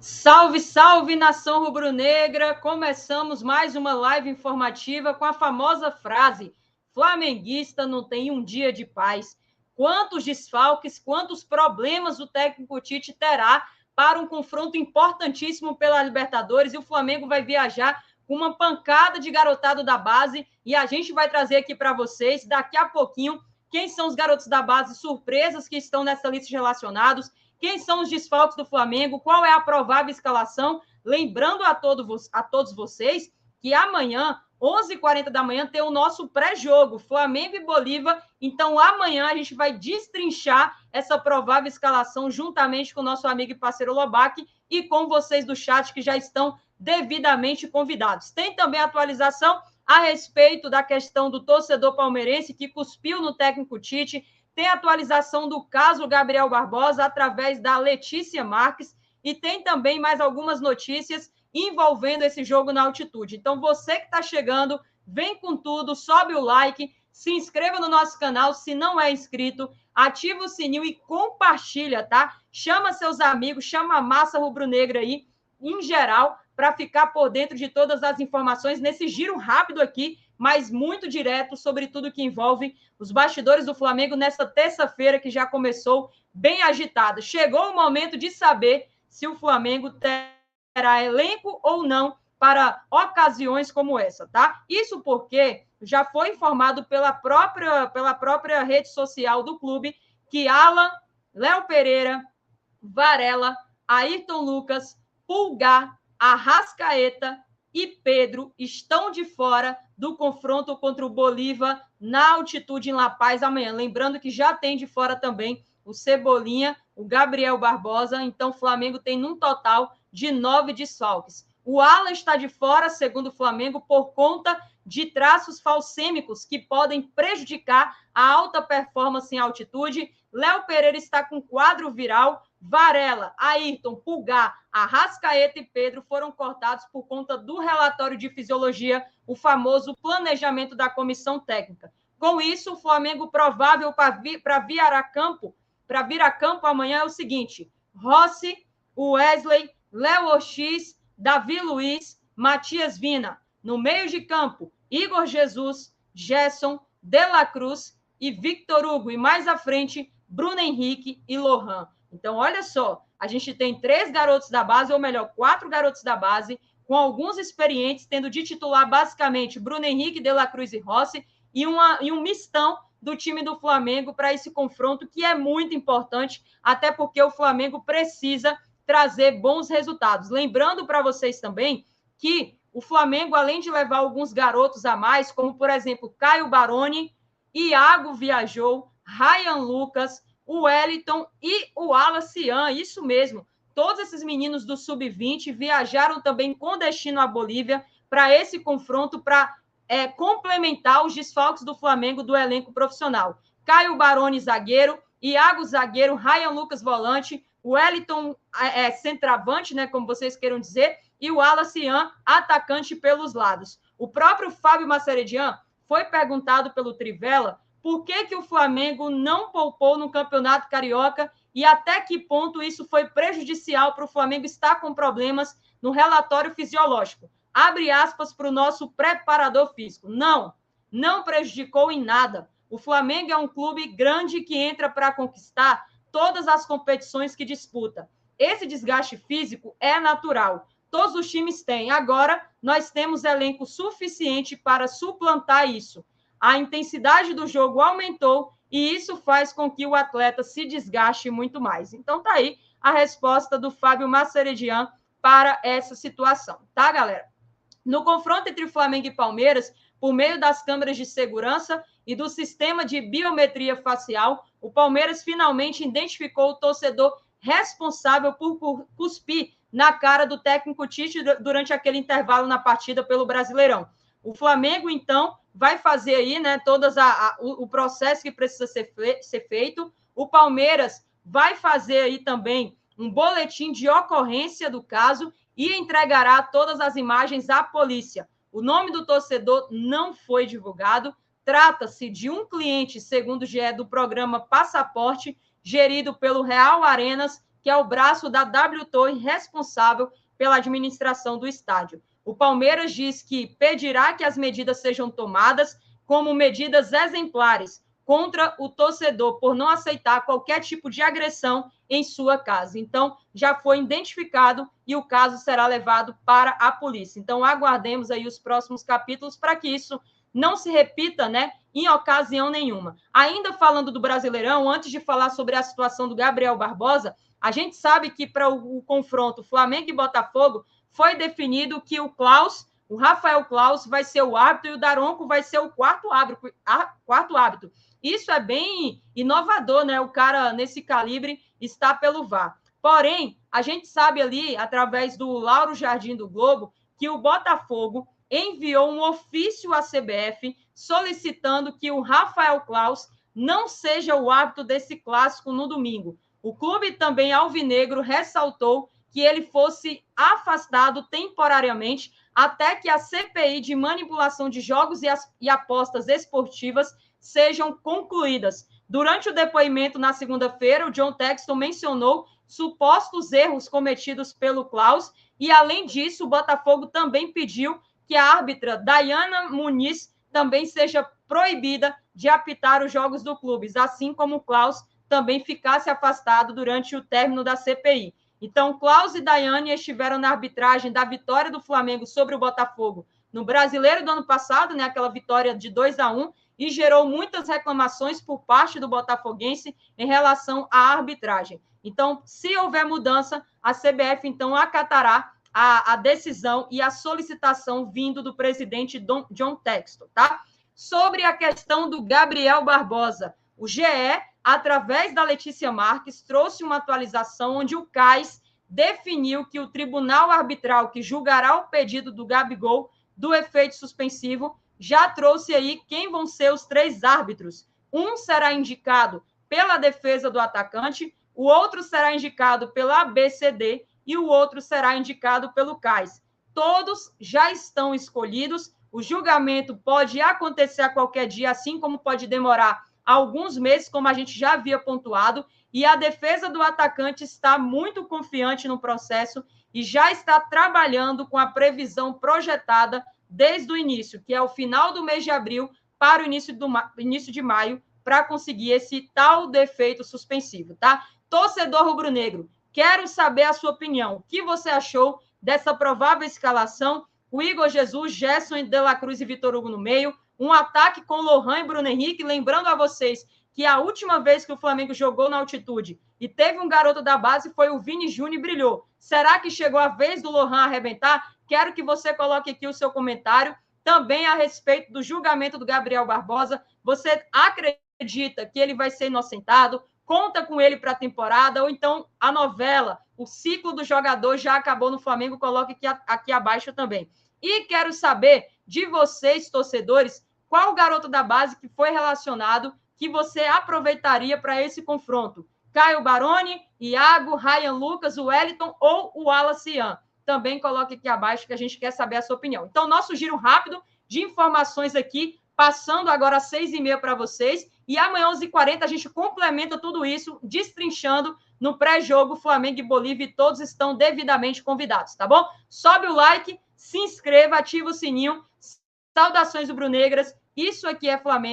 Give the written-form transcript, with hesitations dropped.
Salve, salve, nação rubro-negra! Começamos mais uma live informativa com a famosa frase: flamenguista não tem um dia de paz. Quantos desfalques, quantos problemas o técnico Tite terá para um confronto importantíssimo pela Libertadores, e o Flamengo vai viajar com uma pancada de garotado da base, e a gente vai trazer aqui para vocês, daqui a pouquinho, quem são os garotos da base surpresas que estão nessa lista de relacionados, quem são os desfalques do Flamengo, qual é a provável escalação. Lembrando a todos vocês que amanhã, 11h40 da manhã, tem o nosso pré-jogo, Flamengo e Bolívar. Então, amanhã a gente vai destrinchar essa provável escalação juntamente com o nosso amigo e parceiro Lobac e com vocês do chat que já estão devidamente convidados. Tem também atualização a respeito da questão do torcedor palmeirense que cuspiu no técnico Tite. Tem atualização do caso Gabriel Barbosa através da Letícia Marques e tem também mais algumas notícias envolvendo esse jogo na altitude. Então, você que está chegando, vem com tudo, sobe o like, se inscreva no nosso canal, se não é inscrito, ativa o sininho e compartilha, tá? Chama seus amigos, chama a massa rubro-negra aí, em geral, para ficar por dentro de todas as informações nesse giro rápido aqui, mas muito direto sobre tudo que envolve os bastidores do Flamengo nessa terça-feira que já começou bem agitada. Chegou o momento de saber se o Flamengo terá elenco ou não para ocasiões como essa, tá? Isso porque já foi informado pela própria rede social do clube que Alan, Léo Pereira, Varela, Ayrton Lucas, Pulgar, Arrascaeta e Pedro estão de fora do confronto contra o Bolívar na altitude em La Paz amanhã. Lembrando que já tem de fora também o Cebolinha, o Gabriel Barbosa. Então, o Flamengo tem num total de 9 desfalques. O Alan está de fora, segundo o Flamengo, por conta de traços falcêmicos que podem prejudicar a alta performance em altitude. Léo Pereira está com quadro viral. Varela, Ayrton, Pulgar, Arrascaeta e Pedro foram cortados por conta do relatório de fisiologia, o famoso planejamento da comissão técnica. Com isso, o Flamengo provável para vir a campo amanhã é o seguinte: Rossi, Wesley, Léo Ortiz, Davi Luiz, Matias Vina. No meio de campo, Igor Jesus, Gerson, De La Cruz e Victor Hugo. E mais à frente, Bruno Henrique e Lohan. Então, olha só, a gente tem 3 garotos da base, ou melhor, 4 garotos da base, com alguns experientes, tendo de titular basicamente Bruno Henrique, De La Cruz e Rossi, e um mistão do time do Flamengo para esse confronto, que é muito importante, até porque o Flamengo precisa trazer bons resultados. Lembrando para vocês também que o Flamengo, além de levar alguns garotos a mais, como, por exemplo, Caio Baroni, Iago viajou, Ryan Lucas, o Wellington e o Wallace, isso mesmo. Todos esses meninos do Sub-20 viajaram também com destino à Bolívia para esse confronto, para complementar os desfalques do Flamengo do elenco profissional. Caio Baroni, zagueiro, Iago, zagueiro, Ryan Lucas, volante, Wellington, centroavante, né, como vocês queiram dizer, e o Wallace, atacante pelos lados. O próprio Fábio Massareddin foi perguntado pelo Trivela por que o Flamengo não poupou no Campeonato Carioca e até que ponto isso foi prejudicial para o Flamengo estar com problemas no relatório fisiológico. Abre aspas para o nosso preparador físico. Não prejudicou em nada. O Flamengo é um clube grande que entra para conquistar todas as competições que disputa. Esse desgaste físico é natural. Todos os times têm. Agora, nós temos elenco suficiente para suplantar isso. A intensidade do jogo aumentou e isso faz com que o atleta se desgaste muito mais. Então, tá aí a resposta do Fábio Massareddin para essa situação, tá, galera? No confronto entre Flamengo e Palmeiras, por meio das câmeras de segurança e do sistema de biometria facial, o Palmeiras finalmente identificou o torcedor responsável por cuspir na cara do técnico Tite durante aquele intervalo na partida pelo Brasileirão. O Flamengo, então, vai fazer aí, né, o processo que precisa ser feito. O Palmeiras vai fazer aí também um boletim de ocorrência do caso e entregará todas as imagens à polícia. O nome do torcedor não foi divulgado. Trata-se de um cliente, segundo o GE, do programa Passaporte, gerido pelo Real Arenas, que é o braço da W Torre responsável pela administração do estádio. O Palmeiras diz que pedirá que as medidas sejam tomadas como medidas exemplares contra o torcedor por não aceitar qualquer tipo de agressão em sua casa. Então, já foi identificado e o caso será levado para a polícia. Então, aguardemos aí os próximos capítulos para que isso não se repita, né, em ocasião nenhuma. Ainda falando do Brasileirão, antes de falar sobre a situação do Gabriel Barbosa, a gente sabe que para o confronto Flamengo e Botafogo foi definido que o Rafael Claus vai ser o árbitro e o Daronco vai ser o quarto árbitro. Isso é bem inovador, né? O cara nesse calibre está pelo VAR. Porém, a gente sabe ali, através do Lauro Jardim do Globo, que o Botafogo enviou um ofício à CBF solicitando que o Rafael Claus não seja o árbitro desse clássico no domingo. O clube também alvinegro ressaltou que ele fosse afastado temporariamente até que a CPI de manipulação de jogos e apostas esportivas sejam concluídas. Durante o depoimento na segunda-feira, o John Texton mencionou supostos erros cometidos pelo Claus e, além disso, o Botafogo também pediu que a árbitra Dayana Muniz também seja proibida de apitar os jogos do clube, assim como o Claus também ficasse afastado durante o término da CPI. Então, Claus e Daiane estiveram na arbitragem da vitória do Flamengo sobre o Botafogo no Brasileiro do ano passado, né, aquela vitória de 2-1, e gerou muitas reclamações por parte do botafoguense em relação à arbitragem. Então, se houver mudança, a CBF, então, acatará a decisão e a solicitação vindo do presidente John Texton, tá? Sobre a questão do Gabriel Barbosa, o GE, através da Letícia Marques, trouxe uma atualização onde o CAIS definiu que o tribunal arbitral que julgará o pedido do Gabigol do efeito suspensivo já trouxe aí quem vão ser os 3 árbitros. Um será indicado pela defesa do atacante, o outro será indicado pela ABCD e o outro será indicado pelo CAIS. Todos já estão escolhidos, o julgamento pode acontecer a qualquer dia, assim como pode demorar alguns meses, como a gente já havia pontuado, e a defesa do atacante está muito confiante no processo e já está trabalhando com a previsão projetada desde o início, que é o final do mês de abril para o início de maio, para conseguir esse tal defeito suspensivo, tá? Torcedor rubro-negro, quero saber a sua opinião. O que você achou dessa provável escalação? O Igor Jesus, Gerson de la Cruz e Vitor Hugo no meio, um ataque com Lohan e Bruno Henrique, lembrando a vocês que a última vez que o Flamengo jogou na altitude e teve um garoto da base foi o Vini Júnior e brilhou. Será que chegou a vez do Lohan arrebentar? Quero que você coloque aqui o seu comentário também a respeito do julgamento do Gabriel Barbosa. Você acredita que ele vai ser inocentado? Conta com ele para a temporada? Ou então a novela, o ciclo do jogador já acabou no Flamengo? Coloque aqui abaixo também. E quero saber de vocês, torcedores, qual o garoto da base que foi relacionado que você aproveitaria para esse confronto? Caio Baroni, Iago, Ryan Lucas, o Wellington ou o Wallace Ian? Também coloque aqui abaixo que a gente quer saber a sua opinião. Então, nosso giro rápido de informações aqui, passando agora às 6h30 para vocês. E amanhã, 11h40, a gente complementa tudo isso, destrinchando no pré-jogo Flamengo e Bolívia. E todos estão devidamente convidados, tá bom? Sobe o like, se inscreva, ativa o sininho. Saudações rubro-negras. Isso aqui é Flamengo.